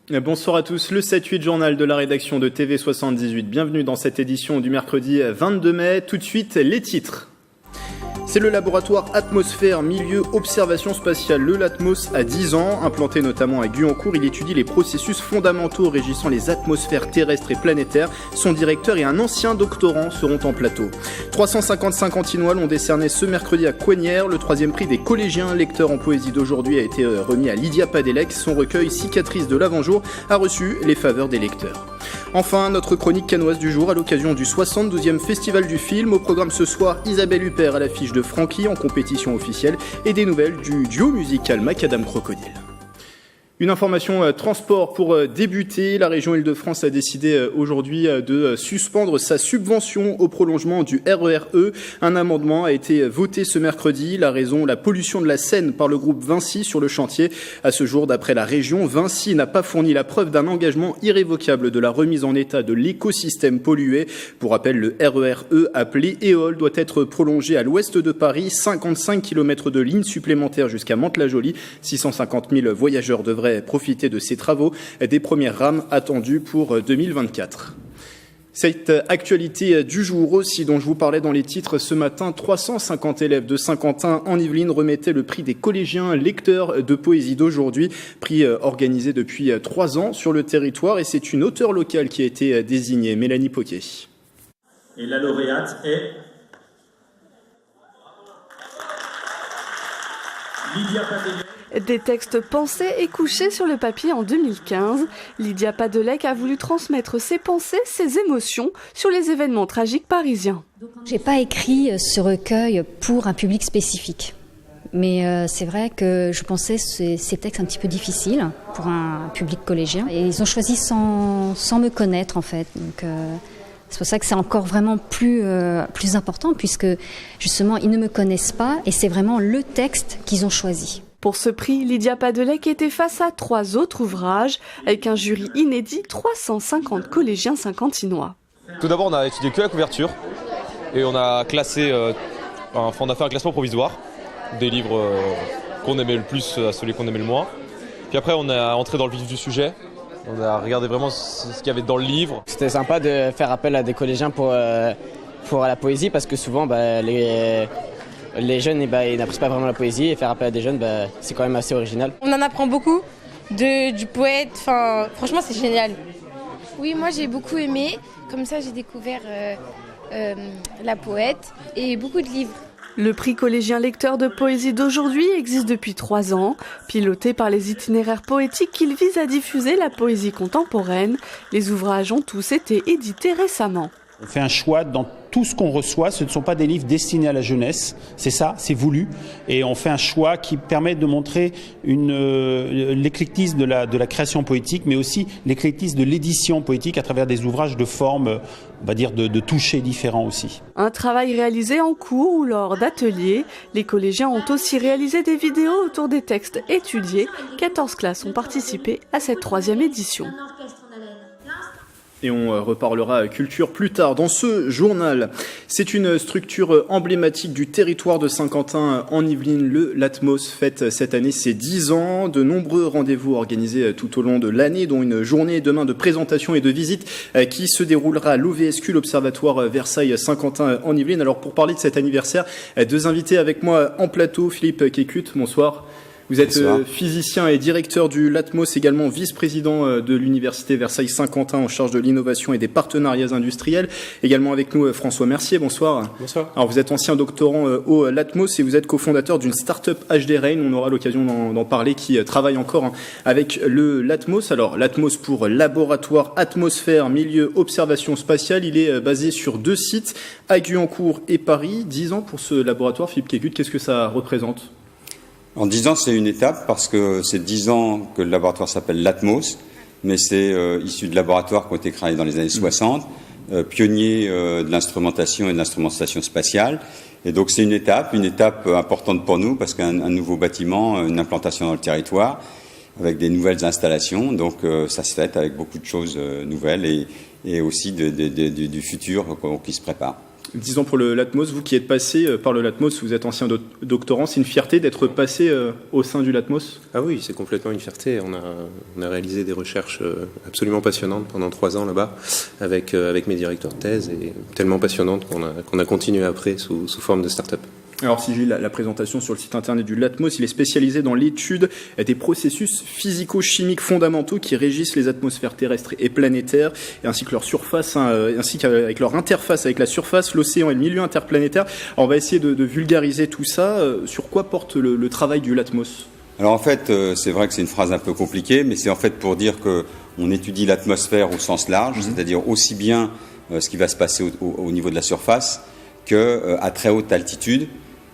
Bonsoir à tous, le 7-8 journal de la rédaction de TV78. Bienvenue dans cette édition du mercredi 22 mai. Tout de suite, les titres. C'est le laboratoire Atmosphère Milieu Observation Spatiale, le LATMOS, à 10 ans. Implanté notamment à Guyancourt, il étudie les processus fondamentaux régissant les atmosphères terrestres et planétaires. Son directeur et un ancien doctorant seront en plateau. 355 cantinois l'ont décerné ce mercredi à Coignères. Le 3e prix des collégiens lecteurs en poésie d'aujourd'hui a été remis à Lydia Padelec. Son recueil Cicatrices de l'avant-jour a reçu les faveurs des lecteurs. Enfin, notre chronique canoise du jour à l'occasion du 72e Festival du film. Au programme ce soir, Isabelle Huppert à l'affiche de Francky en compétition officielle et des nouvelles du duo musical Macadam Crocodile. Une information transport pour débuter. La région Île-de-France a décidé aujourd'hui de suspendre sa subvention au prolongement du RER-E. Un amendement a été voté ce mercredi. La raison, la pollution de la Seine par le groupe Vinci sur le chantier. À ce jour, d'après la région, Vinci n'a pas fourni la preuve d'un engagement irrévocable de la remise en état de l'écosystème pollué. Pour rappel, le RER-E appelé EOL doit être prolongé à l'ouest de Paris. 55 km de lignes supplémentaires jusqu'à Mantes-la-Jolie. 650 000 voyageurs devraient profiter de ces travaux, des premières rames attendues pour 2024. Cette actualité du jour aussi dont je vous parlais dans les titres ce matin, 350 élèves de Saint-Quentin en Yvelines remettaient le prix des collégiens lecteurs de poésie d'aujourd'hui, prix organisé depuis 3 ans sur le territoire et c'est une auteure locale qui a été désignée, Mélanie Poquet. Et la lauréate est Lydia Padelec. Des textes pensés et couchés sur le papier en 2015, Lydia Padelec a voulu transmettre ses pensées, ses émotions sur les événements tragiques parisiens. J'ai pas écrit ce recueil pour un public spécifique. Mais c'est vrai que je pensais ces textes un petit peu difficiles pour un public collégien. Et ils ont choisi sans me connaître en fait. Donc, c'est pour ça que c'est encore vraiment plus important puisque justement ils ne me connaissent pas et c'est vraiment le texte qu'ils ont choisi. Pour ce prix, Lydia Padelec était face à 3 autres ouvrages avec un jury inédit, 350 collégiens saint-quentinois. Tout d'abord, on a étudié que la couverture et on a classé, on a fait un classement provisoire des livres qu'on aimait le plus à celui qu'on aimait le moins. Puis après, on est entré dans le vif du sujet. On a regardé vraiment ce qu'il y avait dans le livre. C'était sympa de faire appel à des collégiens pour la poésie parce que souvent les jeunes ils n'apprécient pas vraiment la poésie et faire appel à des jeunes c'est quand même assez original. On en apprend beaucoup du poète, franchement c'est génial. Oui, moi j'ai beaucoup aimé, comme ça j'ai découvert la poète et beaucoup de livres. Le prix collégien lecteur de poésie d'aujourd'hui existe depuis 3 ans. Piloté par les itinéraires poétiques, il vise à diffuser la poésie contemporaine. Les ouvrages ont tous été édités récemment. On fait un choix dans tout ce qu'on reçoit, ce ne sont pas des livres destinés à la jeunesse, c'est ça, c'est voulu. Et on fait un choix qui permet de montrer l'éclectisme de la création poétique, mais aussi l'éclectisme de l'édition poétique à travers des ouvrages de forme, on va dire, de toucher différents aussi. Un travail réalisé en cours ou lors d'ateliers. Les collégiens ont aussi réalisé des vidéos autour des textes étudiés. 14 classes ont participé à cette 3e édition. Et on reparlera culture plus tard dans ce journal. C'est une structure emblématique du territoire de Saint-Quentin en Yvelines. Le LATMOS fête cette année ses 10 ans. De nombreux rendez-vous organisés tout au long de l'année, dont une journée demain de présentation et de visite qui se déroulera à l'OVSQ, l'Observatoire Versailles Saint-Quentin en Yvelines. Alors pour parler de cet anniversaire, 2 invités avec moi en plateau. Philippe Kécut, bonsoir. Vous êtes physicien et directeur du LATMOS, également vice-président de l'Université Versailles-Saint-Quentin en charge de l'innovation et des partenariats industriels. Également avec nous François Mercier, bonsoir. Bonsoir. Alors vous êtes ancien doctorant au LATMOS et vous êtes cofondateur d'une start-up HD Rain, on aura l'occasion d'en parler, qui travaille encore avec le LATMOS. Alors LATMOS pour Laboratoire Atmosphère Milieu Observation Spatiale, il est basé sur 2 sites, à Guyancourt et Paris. 10 ans pour ce laboratoire. Philippe Kécut, qu'est-ce que ça représente ? En 10 ans, c'est une étape parce que c'est 10 ans que le laboratoire s'appelle LATMOS, mais c'est issu de laboratoires qui ont été créés dans les années 60, pionniers de l'instrumentation et de l'instrumentation spatiale. Et donc c'est une étape importante pour nous parce qu'un nouveau bâtiment, une implantation dans le territoire, avec des nouvelles installations. Donc ça se fait avec beaucoup de choses nouvelles et aussi du futur qui se prépare. 10 ans pour le Latmos, vous qui êtes passé par le Latmos, vous êtes ancien doctorant, c'est une fierté d'être passé au sein du Latmos? Ah oui, c'est complètement une fierté. On a réalisé des recherches absolument passionnantes pendant 3 ans là-bas avec mes directeurs de thèse et tellement passionnantes qu'on a continué après sous forme de start-up. Alors si j'ai la présentation sur le site internet du Latmos, il est spécialisé dans l'étude des processus physico-chimiques fondamentaux qui régissent les atmosphères terrestres et planétaires, et ainsi que leur surface, ainsi qu'avec leur interface avec la surface, l'océan et le milieu interplanétaire. Alors on va essayer de vulgariser tout ça. Sur quoi porte le travail du Latmos? Alors en fait, c'est vrai que c'est une phrase un peu compliquée, mais c'est en fait pour dire qu'on étudie l'atmosphère au sens large, c'est-à-dire aussi bien ce qui va se passer au niveau de la surface qu'à très haute altitude,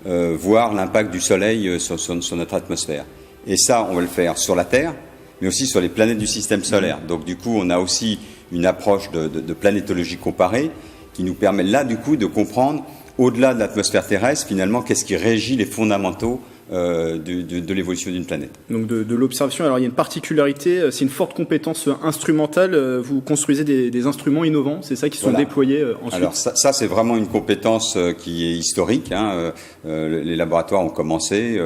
voir l'impact du Soleil sur notre atmosphère. Et ça, on va le faire sur la Terre, mais aussi sur les planètes du système solaire. Donc du coup, on a aussi une approche de planétologie comparée qui nous permet là, du coup, de comprendre, au-delà de l'atmosphère terrestre, finalement, qu'est-ce qui régit les fondamentaux de l'évolution d'une planète. Donc de l'observation, alors il y a une particularité, c'est une forte compétence instrumentale, vous construisez des instruments innovants, c'est ça qui sont déployés ensuite? Alors ça c'est vraiment une compétence qui est historique, les laboratoires ont commencé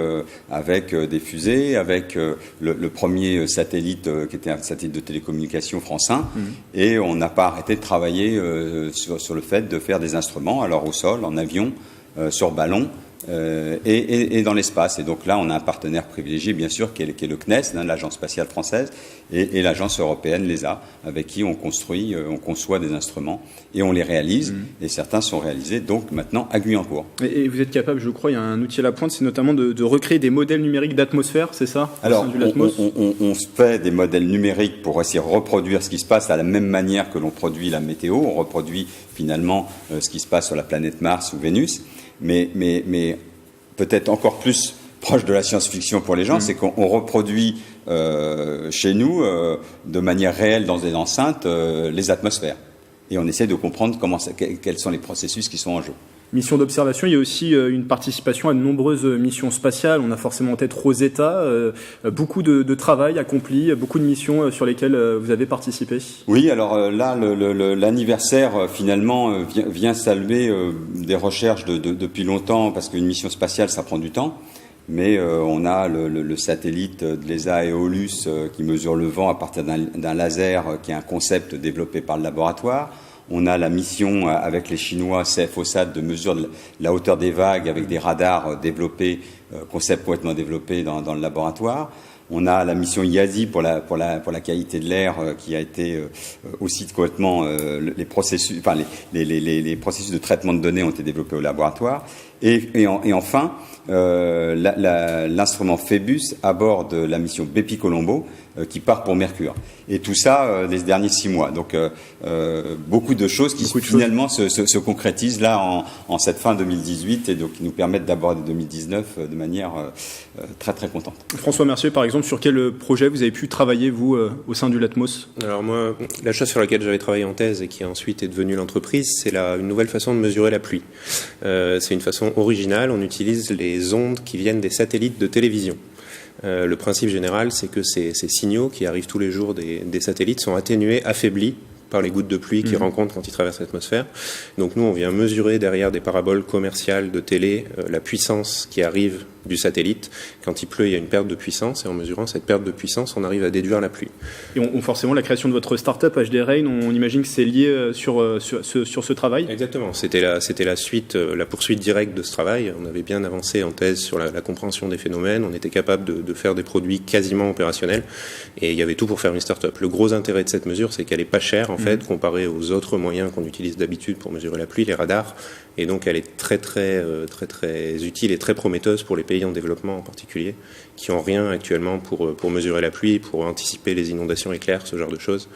avec des fusées, avec le premier satellite qui était un satellite de télécommunication France 1, et on n'a pas arrêté de travailler sur le fait de faire des instruments, alors au sol, en avion, sur ballon, et dans l'espace. Et donc là, on a un partenaire privilégié, bien sûr, qui est le CNES, l'Agence spatiale française, et l'Agence européenne, l'ESA, avec qui on conçoit des instruments et on les réalise. Et certains sont réalisés donc maintenant à Guyancourt. Et vous êtes capable, je crois, il y a un outil à la pointe, c'est notamment de recréer des modèles numériques d'atmosphère, c'est ça? Alors, on fait des modèles numériques pour essayer de reproduire ce qui se passe à la même manière que l'on produit la météo. On reproduit finalement ce qui se passe sur la planète Mars ou Vénus. Mais peut-être encore plus proche de la science-fiction pour les gens, c'est qu'on reproduit chez nous, de manière réelle dans des enceintes, les atmosphères. Et on essaie de comprendre quels sont les processus qui sont en jeu. Mission d'observation, il y a aussi une participation à de nombreuses missions spatiales. On a forcément en tête Rosetta, beaucoup de travail accompli, beaucoup de missions sur lesquelles vous avez participé. Oui, alors là, l'anniversaire finalement vient saluer des recherches depuis longtemps, parce qu'une mission spatiale, ça prend du temps. Mais on a le satellite de l'ESA Aeolus qui mesure le vent à partir d'un laser, qui est un concept développé par le laboratoire. On a la mission avec les Chinois CFOSAT de mesure de la hauteur des vagues avec des radars développés, concept complètement développé dans le laboratoire. On a la mission IASI pour la qualité de l'air qui a été aussi complètement les processus de traitement de données ont été développés au laboratoire. Et enfin, l'instrument Phébus à bord de la mission Bepi Colombo qui part pour Mercure. Et tout ça les derniers 6 mois. Donc beaucoup de choses qui finalement se concrétisent là en cette fin 2018 et donc qui nous permettent d'aborder 2019 de manière très très contente. François Mercier, par exemple, sur quel projet vous avez pu travailler, vous, au sein du Latmos? Alors moi, la chose sur laquelle j'avais travaillé en thèse et qui ensuite est devenue l'entreprise, c'est une nouvelle façon de mesurer la pluie. C'est une façon originale, on utilise les ondes qui viennent des satellites de télévision. Le principe général, c'est que ces signaux qui arrivent tous les jours des satellites sont atténués, affaiblis par les gouttes de pluie qu'ils rencontrent quand ils traversent l'atmosphère. Donc nous, on vient mesurer derrière des paraboles commerciales de télé la puissance qui arrive du satellite. Quand il pleut, il y a une perte de puissance, et en mesurant cette perte de puissance, on arrive à déduire la pluie. Et forcément, la création de votre start-up HD Rain, on imagine que c'est lié sur ce travail? Exactement, c'était la suite, la poursuite directe de ce travail. On avait bien avancé en thèse sur la compréhension des phénomènes, on était capable de faire des produits quasiment opérationnels, et il y avait tout pour faire une start-up. Le gros intérêt de cette mesure, c'est qu'elle est pas chère, en fait, comparée aux autres moyens qu'on utilise d'habitude pour mesurer la pluie, les radars, et donc elle est très utile et très prometteuse pour les pays en développement en particulier, qui n'ont rien actuellement pour mesurer la pluie, pour anticiper les inondations éclair, ce genre de choses.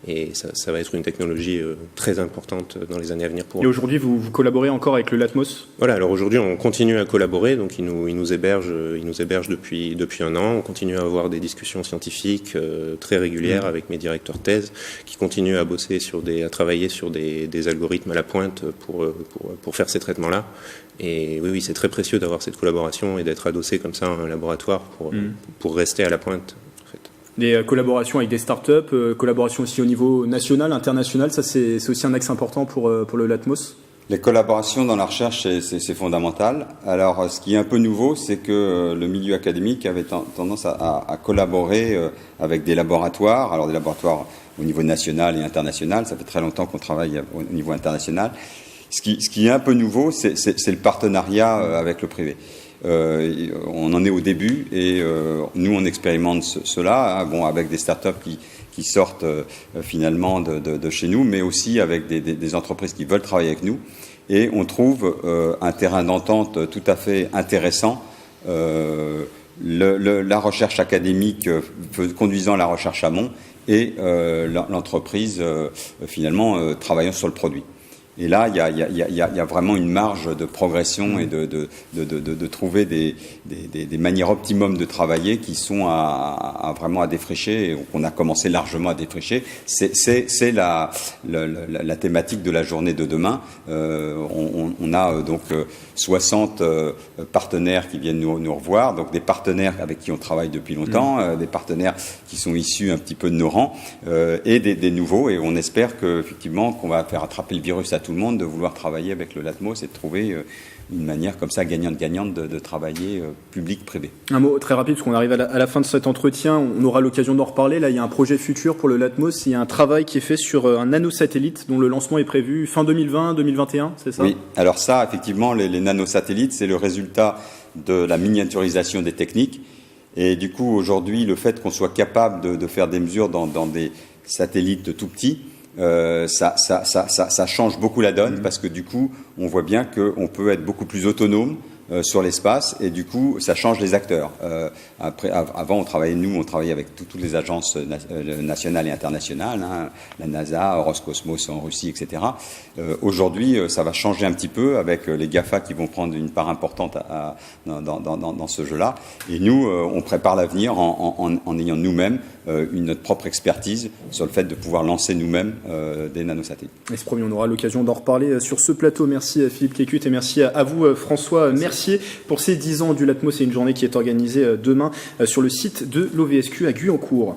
Et ça va être une technologie très importante dans les années à venir. Et aujourd'hui, vous collaborez encore avec le Latmos? Voilà, alors aujourd'hui, on continue à collaborer, donc il nous héberge depuis 1 an. On continue à avoir des discussions scientifiques très régulières avec mes directeurs de thèse, qui continuent à bosser à travailler sur des algorithmes à la pointe pour faire ces traitements-là. Et oui, c'est très précieux d'avoir cette collaboration et d'être adossé comme ça à un laboratoire pour rester à la pointe. Des collaborations avec des startups, collaborations aussi au niveau national, international, ça c'est aussi un axe important pour le Latmos? Les collaborations dans la recherche, c'est fondamental. Alors, ce qui est un peu nouveau, c'est que le milieu académique avait tendance à collaborer avec des laboratoires. Alors, des laboratoires au niveau national et international. Ça fait très longtemps qu'on travaille au niveau international. Ce qui est un peu nouveau, c'est le partenariat avec le privé. On en est au début et nous, on expérimente cela, hein, bon, avec des startups qui sortent finalement de chez nous, mais aussi avec des entreprises qui veulent travailler avec nous. Et on trouve un terrain d'entente tout à fait intéressant. La recherche académique conduisant la recherche amont et l'entreprise finalement travaillant sur le produit. Et là, il y a vraiment une marge de progression et de trouver des manières optimum de travailler qui sont vraiment à défricher et qu'on a commencé largement à défricher. C'est la thématique de la journée de demain. On a donc 60 partenaires qui viennent nous revoir, donc des partenaires avec qui on travaille depuis longtemps, des partenaires qui sont issus un petit peu de nos rangs et des nouveaux. Et on espère qu'effectivement qu'on va faire attraper le virus à tout le monde, de vouloir travailler avec le Latmos et de trouver une manière comme ça gagnante-gagnante de travailler public-privé. Un mot très rapide, parce qu'on arrive à la fin de cet entretien, on aura l'occasion d'en reparler. Là, il y a un projet futur pour le Latmos, il y a un travail qui est fait sur un nanosatellite dont le lancement est prévu fin 2020-2021, c'est ça? Oui, alors ça, effectivement, les nanosatellites, c'est le résultat de la miniaturisation des techniques. Et du coup, aujourd'hui, le fait qu'on soit capable de faire des mesures dans des satellites tout petits, ça change beaucoup la donne parce que du coup, on voit bien qu'on peut être beaucoup plus autonome sur l'espace et du coup, ça change les acteurs. Avant, on travaillait avec toutes les agences nationales et internationales, hein, la NASA, Roscosmos en Russie, etc. Aujourd'hui, ça va changer un petit peu avec les GAFA qui vont prendre une part importante dans ce jeu-là. Et nous, on prépare l'avenir en ayant nous-mêmes notre propre expertise sur le fait de pouvoir lancer nous-mêmes des nanosatellites. Et c'est promis, on aura l'occasion d'en reparler sur ce plateau. Merci Philippe Kécut et merci à vous François Mercier pour ces 10 ans du Latmos. C'est une journée qui est organisée demain sur le site de l'OVSQ à Guyancourt.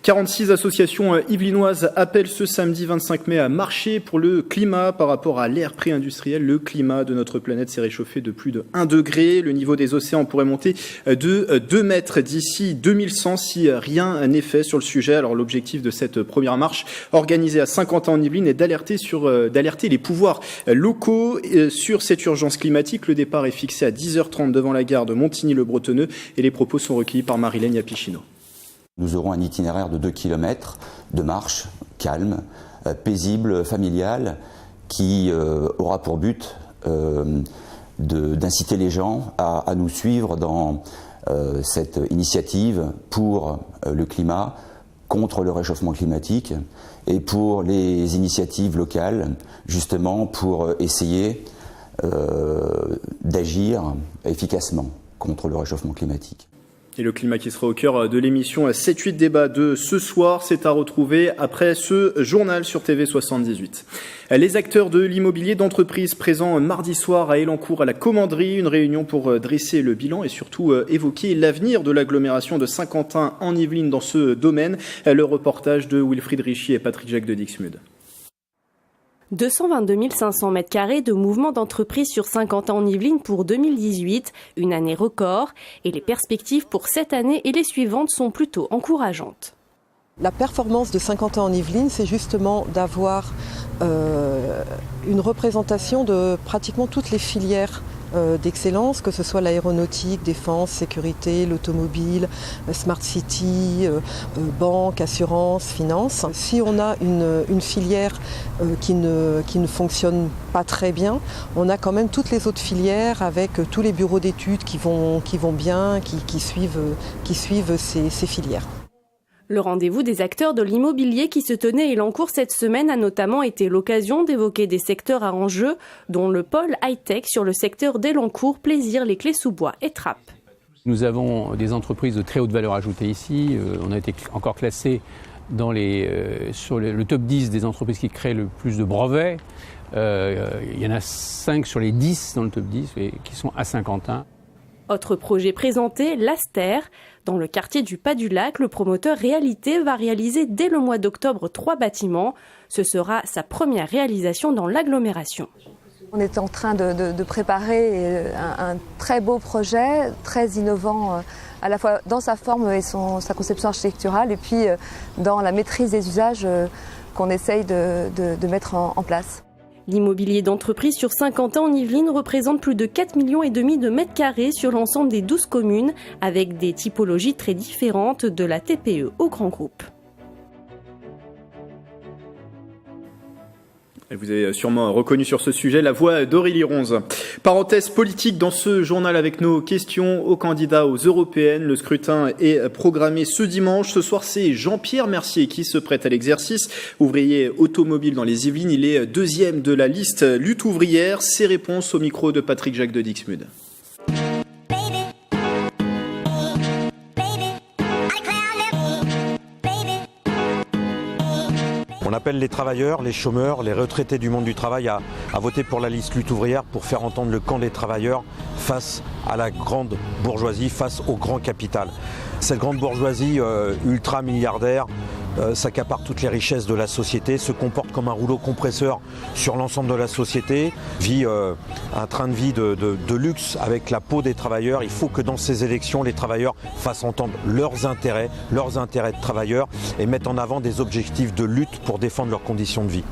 46 associations yvelinoises appellent ce samedi 25 mai à marcher pour le climat par rapport à l'ère pré-industrielle. Le climat de notre planète s'est réchauffé de plus de 1 degré. Le niveau des océans pourrait monter de 2 mètres d'ici 2100 si rien n'est fait sur le sujet. Alors l'objectif de cette première marche organisée à Saint-Quentin-en-Yvelines est d'alerter les pouvoirs locaux sur cette urgence climatique. Le départ est fixé à 10h30 devant la gare de Montigny-le-Bretonneux et les propos sont recueillis par Marilène Yapichino. Nous aurons un itinéraire de 2 km de marche calme, paisible, familiale, qui aura pour but d'inciter les gens à nous suivre dans cette initiative pour le climat, contre le réchauffement climatique et pour les initiatives locales, justement pour essayer d'agir efficacement contre le réchauffement climatique. Et le climat qui sera au cœur de l'émission 7-8 débat de ce soir, c'est à retrouver après ce journal sur TV78. Les acteurs de l'immobilier d'entreprise présents mardi soir à Elancourt à la Commanderie, une réunion pour dresser le bilan et surtout évoquer l'avenir de l'agglomération de Saint-Quentin en Yvelines dans ce domaine. Le reportage de Wilfried Richy et Patrick Jacques de Dixmude. 222 500 m² de mouvement d'entreprise sur Saint-Quentin-en-Yvelines pour 2018, une année record, et les perspectives pour cette année et les suivantes sont plutôt encourageantes. La performance de Saint-Quentin-en-Yvelines, c'est justement d'avoir une représentation de pratiquement toutes les filières d'excellence, que ce soit l'aéronautique, défense, sécurité, l'automobile, smart city, banque, assurance, finance. Si on a une filière qui ne fonctionne pas très bien, on a quand même toutes les autres filières avec tous les bureaux d'études qui vont bien, qui suivent ces filières. Le rendez-vous des acteurs de l'immobilier qui se tenait à Elancourt cette semaine a notamment été l'occasion d'évoquer des secteurs à enjeu, dont le pôle high-tech sur le secteur d'Elancourt, Plaisir, les Clés-sous-Bois et Trappes. Nous avons des entreprises de très haute valeur ajoutée ici. On a été encore classé sur le top 10 des entreprises qui créent le plus de brevets. Il y en a 5 sur les 10 dans le top 10 qui sont à Saint-Quentin. Autre projet présenté, l'Aster. Dans le quartier du Pas-du-Lac, le promoteur Réalité va réaliser dès le mois d'octobre 3 bâtiments. Ce sera sa première réalisation dans l'agglomération. On est en train de préparer un très beau projet, très innovant, à la fois dans sa forme et sa conception architecturale, et puis dans la maîtrise des usages qu'on essaye de mettre en place. L'immobilier d'entreprise sur Saint-Quentin en Yvelines représente plus de 4,5 millions de mètres carrés sur l'ensemble des 12 communes, avec des typologies très différentes de la TPE au grand groupe. Et vous avez sûrement reconnu sur ce sujet la voix d'Aurélie Ronze. Parenthèse politique dans ce journal avec nos questions aux candidats aux européennes. Le scrutin est programmé ce dimanche. Ce soir, c'est Jean-Pierre Mercier qui se prête à l'exercice. Ouvrier automobile dans les Yvelines, il est deuxième de la liste lutte ouvrière. Ses réponses au micro de Patrick Jacques de Dixmude. On appelle les travailleurs, les chômeurs, les retraités du monde du travail à voter pour la liste lutte ouvrière pour faire entendre le camp des travailleurs face à la grande bourgeoisie, face au grand capital. Cette grande bourgeoisie ultra-milliardaire s'accapare toutes les richesses de la société, se comporte comme un rouleau compresseur sur l'ensemble de la société, vit un train de vie de luxe avec la peau des travailleurs. Il faut que dans ces élections, les travailleurs fassent entendre leurs intérêts de travailleurs et mettent en avant des objectifs de lutte pour défendre leurs conditions de vie.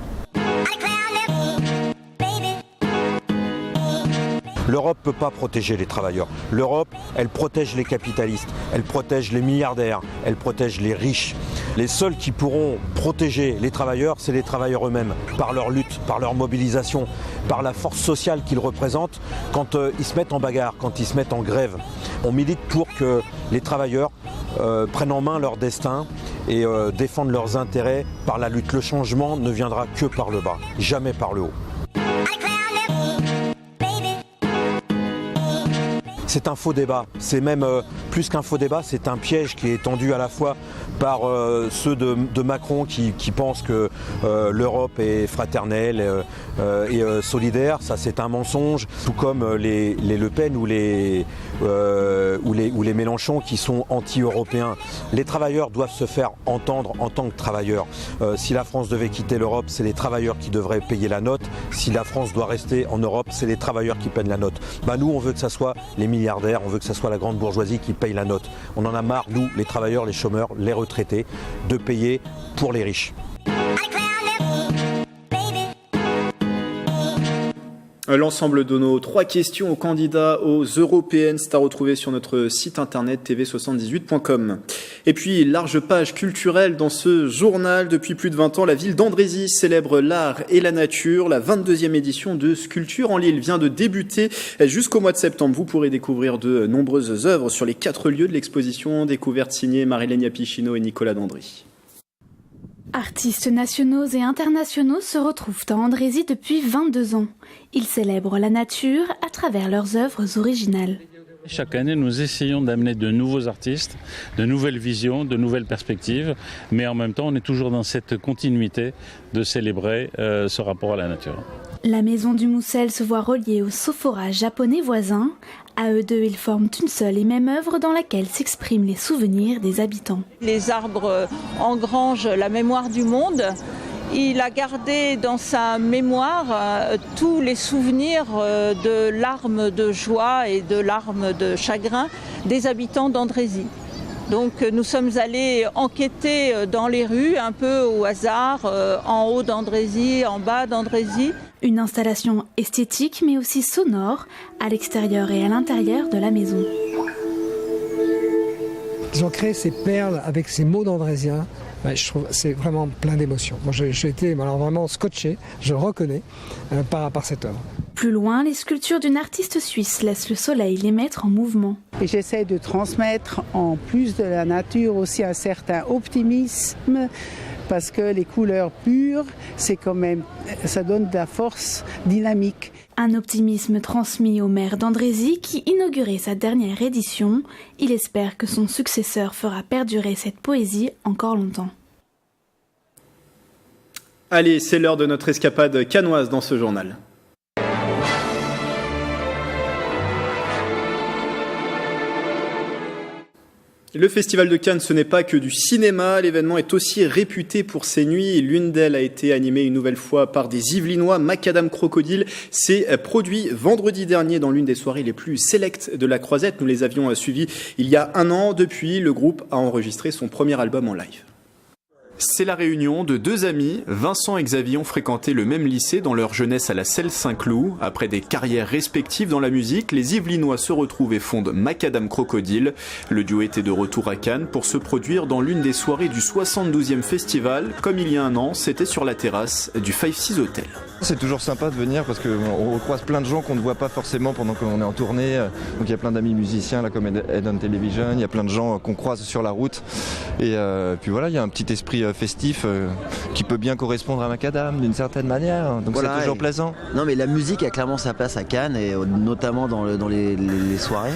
L'Europe ne peut pas protéger les travailleurs. L'Europe, elle protège les capitalistes, elle protège les milliardaires, elle protège les riches. Les seuls qui pourront protéger les travailleurs, c'est les travailleurs eux-mêmes, par leur lutte, par leur mobilisation, par la force sociale qu'ils représentent quand ils se mettent en bagarre, quand ils se mettent en grève. On milite pour que les travailleurs prennent en main leur destin et défendent leurs intérêts par la lutte. Le changement ne viendra que par le bas, jamais par le haut. C'est un faux débat, c'est même plus qu'un faux débat, c'est un piège qui est tendu à la fois par ceux de Macron qui pensent que l'Europe est fraternelle et solidaire, ça c'est un mensonge, tout comme les Le Pen ou les Mélenchon qui sont anti-européens. Les travailleurs doivent se faire entendre en tant que travailleurs. Si la France devait quitter l'Europe, c'est les travailleurs qui devraient payer la note. Si la France doit rester en Europe, c'est les travailleurs qui payent la note. Nous, on veut que ça soit les milliardaires, on veut que ça soit la grande bourgeoisie qui paye la note. On en a marre, nous, les travailleurs, les chômeurs, les retraités, de payer pour les riches. L'ensemble de nos 3 questions aux candidats aux européennes, c'est à retrouver sur notre site internet tv78.com. Et puis, large page culturelle dans ce journal. Depuis plus de 20 ans, la ville d'Andrézy célèbre l'art et la nature. La 22e édition de Sculpture en Lille vient de débuter jusqu'au mois de septembre. Vous pourrez découvrir de nombreuses œuvres sur les 4 lieux de l'exposition. Découverte signée Marilène Pichino et Nicolas Dandry. Artistes nationaux et internationaux se retrouvent à Andrézy depuis 22 ans. Ils célèbrent la nature à travers leurs œuvres originales. Chaque année, nous essayons d'amener de nouveaux artistes, de nouvelles visions, de nouvelles perspectives, mais en même temps, on est toujours dans cette continuité de célébrer ce rapport à la nature. La maison du Moussel se voit reliée au Sophora japonais voisin. À eux deux, ils forment une seule et même œuvre dans laquelle s'expriment les souvenirs des habitants. Les arbres engrangent la mémoire du monde. Il a gardé dans sa mémoire tous les souvenirs de larmes de joie et de larmes de chagrin des habitants d'Andrézy. Donc nous sommes allés enquêter dans les rues, un peu au hasard, en haut d'Andrézy, en bas d'Andrézy. Une installation esthétique mais aussi sonore, à l'extérieur et à l'intérieur de la maison. Ils ont créé ces perles avec ces mots d'andrésiens. Je trouve que c'est vraiment plein d'émotions. Moi, j'ai été vraiment scotché, je le reconnais, par cette œuvre. Plus loin, les sculptures d'une artiste suisse laissent le soleil les mettre en mouvement. Et j'essaie de transmettre, en plus de la nature, aussi un certain optimisme, parce que les couleurs pures, c'est quand même, ça donne de la force dynamique. Un optimisme transmis au maire d'Andrézy qui inaugurait sa dernière édition. Il espère que son successeur fera perdurer cette poésie encore longtemps. Allez, c'est l'heure de notre escapade cannoise dans ce journal. Le Festival de Cannes, ce n'est pas que du cinéma, l'événement est aussi réputé pour ses nuits. L'une d'elles a été animée une nouvelle fois par des Yvelinois. Macadam Crocodile s'est produit vendredi dernier dans l'une des soirées les plus sélectes de la Croisette. Nous les avions suivis il y a un an. Depuis, le groupe a enregistré son premier album en live. C'est la réunion de deux amis. Vincent et Xavier ont fréquenté le même lycée dans leur jeunesse à la Selle Saint-Cloud. Après des carrières respectives dans la musique, les Yvelinois se retrouvent et fondent Macadam Crocodile. Le duo était de retour à Cannes pour se produire dans l'une des soirées du 72e festival. Comme il y a un an, c'était sur la terrasse du 5-6 Hotel. C'est toujours sympa de venir parce qu'on croise plein de gens qu'on ne voit pas forcément pendant qu'on est en tournée. Donc il y a plein d'amis musiciens là, comme Ed on Television, il y a plein de gens qu'on croise sur la route. Et puis voilà, il y a un petit esprit festif qui peut bien correspondre à Macadam d'une certaine manière. Donc voilà, c'est toujours plaisant. Non mais la musique a clairement sa place à Cannes et notamment dans les soirées.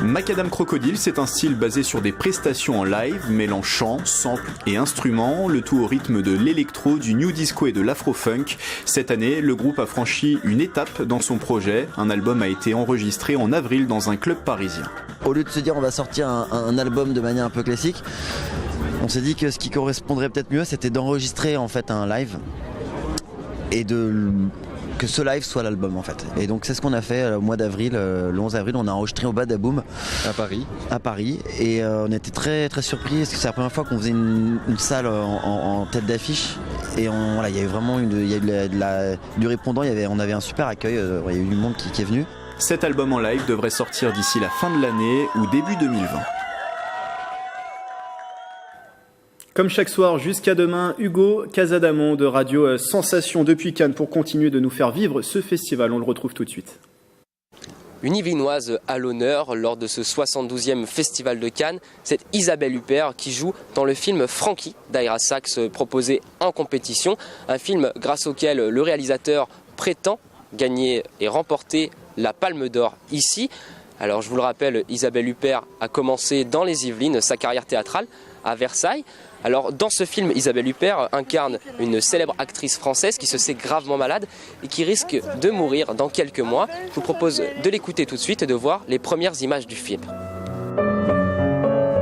Macadam Crocodile, c'est un style basé sur des prestations en live, mêlant chant, sample et instruments, le tout au rythme de l'électro, du new disco et de l'afro-funk. Cette année, le groupe a franchi une étape dans son projet. Un album a été enregistré en avril dans un club parisien. Au lieu de se dire on va sortir un album de manière un peu classique, on s'est dit que ce qui correspondrait peut-être mieux, c'était d'enregistrer en fait un live et que ce live soit l'album en fait. Et donc c'est ce qu'on a fait au mois d'avril, le 11 avril, on a enregistré au Badaboom à Paris et on était très très surpris parce que c'est la première fois qu'on faisait une salle en tête d'affiche et voilà, il y a eu vraiment du répondant, on avait un super accueil, il y a eu du monde qui est venu. Cet album en live devrait sortir d'ici la fin de l'année ou début 2020. Comme chaque soir, jusqu'à demain, Hugo Casadamon de Radio Sensation depuis Cannes pour continuer de nous faire vivre ce festival. On le retrouve tout de suite. Une Yvelinoise à l'honneur lors de ce 72e Festival de Cannes, c'est Isabelle Huppert qui joue dans le film Frankie d'Ira Sachs proposé en compétition. Un film grâce auquel le réalisateur prétend gagner et remporter la Palme d'Or ici. Alors je vous le rappelle, Isabelle Huppert a commencé dans les Yvelines sa carrière théâtrale à Versailles. Alors dans ce film, Isabelle Huppert incarne une célèbre actrice française qui se sait gravement malade et qui risque de mourir dans quelques mois. Je vous propose de l'écouter tout de suite et de voir les premières images du film.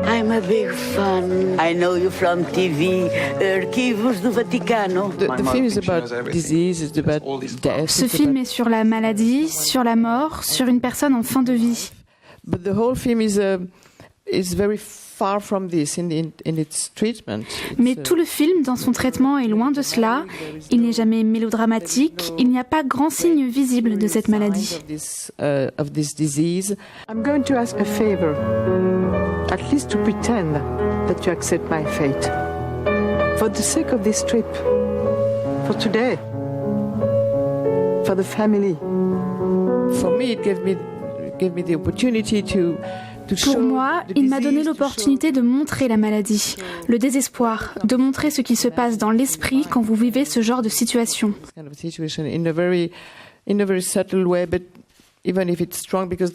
I'm a big fan. I know you from TV. Arquivos do Vaticano. The film is about disease, it's about death. Ce film est sur la maladie, sur la mort, sur une personne en fin de vie. But the whole film is very far from this in its treatment. Mais tout le film, dans son traitement, est loin de cela. Il n'est jamais mélodramatique. Il n'y a pas grand signe visible de cette maladie. Of this disease. I'm going to ask a favor, at least to pretend that you accept my fate. For the sake of this trip, for today, for the family. For me, it gave me the opportunity to. Pour moi, il m'a donné l'opportunité de montrer la maladie, le désespoir, de montrer ce qui se passe dans l'esprit quand vous vivez ce genre de situation. In a very subtle way, but even if it's strong, because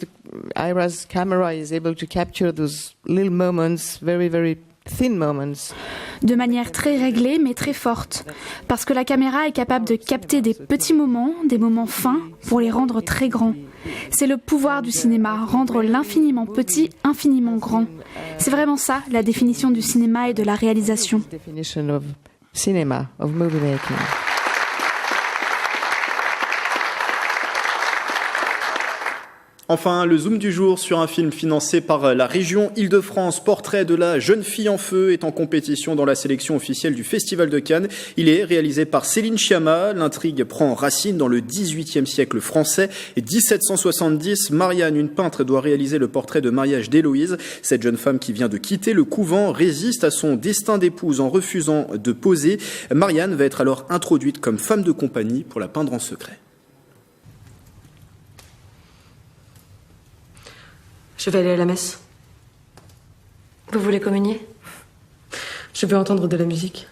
Ira's camera is able to capture those little moments, very, very thin moments. De manière très réglée mais très forte, parce que la caméra est capable de capter des petits moments, des moments fins, pour les rendre très grands. C'est le pouvoir du cinéma, rendre l'infiniment petit, infiniment grand. C'est vraiment ça, la définition du cinéma et de la réalisation. Definition of cinema, of movie making. Enfin, le zoom du jour sur un film financé par la région Île-de-France. Portrait de la jeune fille en feu est en compétition dans la sélection officielle du Festival de Cannes. Il est réalisé par Céline Sciamma. L'intrigue prend racine dans le XVIIIe siècle français. Et 1770, Marianne, une peintre, doit réaliser le portrait de mariage d'Héloïse. Cette jeune femme qui vient de quitter le couvent résiste à son destin d'épouse en refusant de poser. Marianne va être alors introduite comme femme de compagnie pour la peindre en secret. Je vais aller à la messe. Vous voulez communier? Je veux entendre de la musique.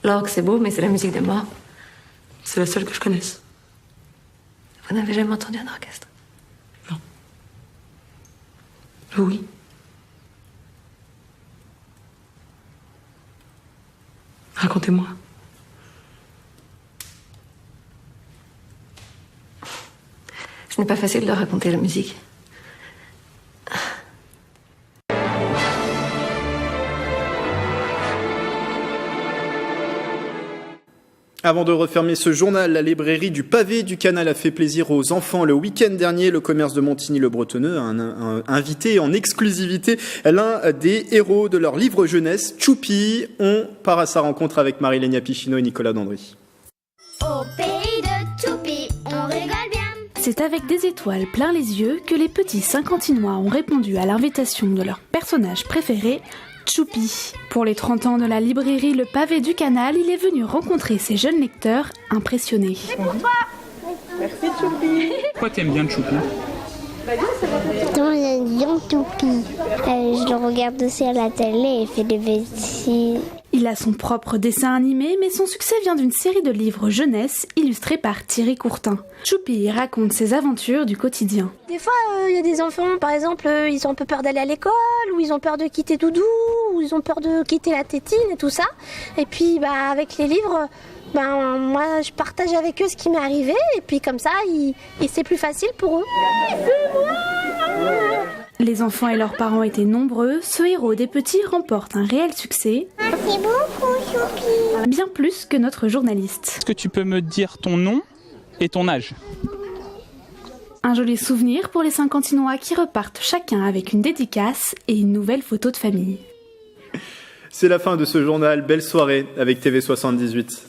L'orgue, c'est beau, mais c'est la musique des morts. C'est la seule que je connaisse. Vous n'avez jamais entendu un orchestre? Non. Oui. Racontez-moi. Ce n'est pas facile de raconter la musique. Avant de refermer ce journal, la librairie du Pavé du Canal a fait plaisir aux enfants. Le week-end dernier, le commerce de Montigny-le-Bretonneux a invité en exclusivité l'un des héros de leur livre jeunesse, Choupi. On part à sa rencontre avec Marie-Lénia Pichino et Nicolas Dandry. Au pays de Choupi, on rigole bien. C'est avec des étoiles plein les yeux que les petits Saint-Quentinois ont répondu à l'invitation de leur personnage préféré, Choupi. Pour les 30 ans de la librairie Le Pavé du Canal, il est venu rencontrer ses jeunes lecteurs impressionnés. Merci Choupi. Pourquoi t'aimes bien Choupi? J'aime bien Choupi. Je le regarde aussi à la télé et fait des bêtises. Il a son propre dessin animé, mais son succès vient d'une série de livres jeunesse illustrés par Thierry Courtin. Choupi raconte ses aventures du quotidien. Des fois, il y a des enfants, par exemple, ils ont un peu peur d'aller à l'école, ou ils ont peur de quitter Doudou, ou ils ont peur de quitter la tétine et tout ça. Et puis, avec les livres, moi, je partage avec eux ce qui m'est arrivé, et puis comme ça, c'est plus facile pour eux. Les enfants et leurs parents étaient nombreux, ce héros des petits remporte un réel succès. Merci beaucoup, Choupi. Bien plus que notre journaliste. Est-ce que tu peux me dire ton nom et ton âge? Un joli souvenir pour les Saint-Quentinois qui repartent chacun avec une dédicace et une nouvelle photo de famille. C'est la fin de ce journal. Belle soirée avec TV78.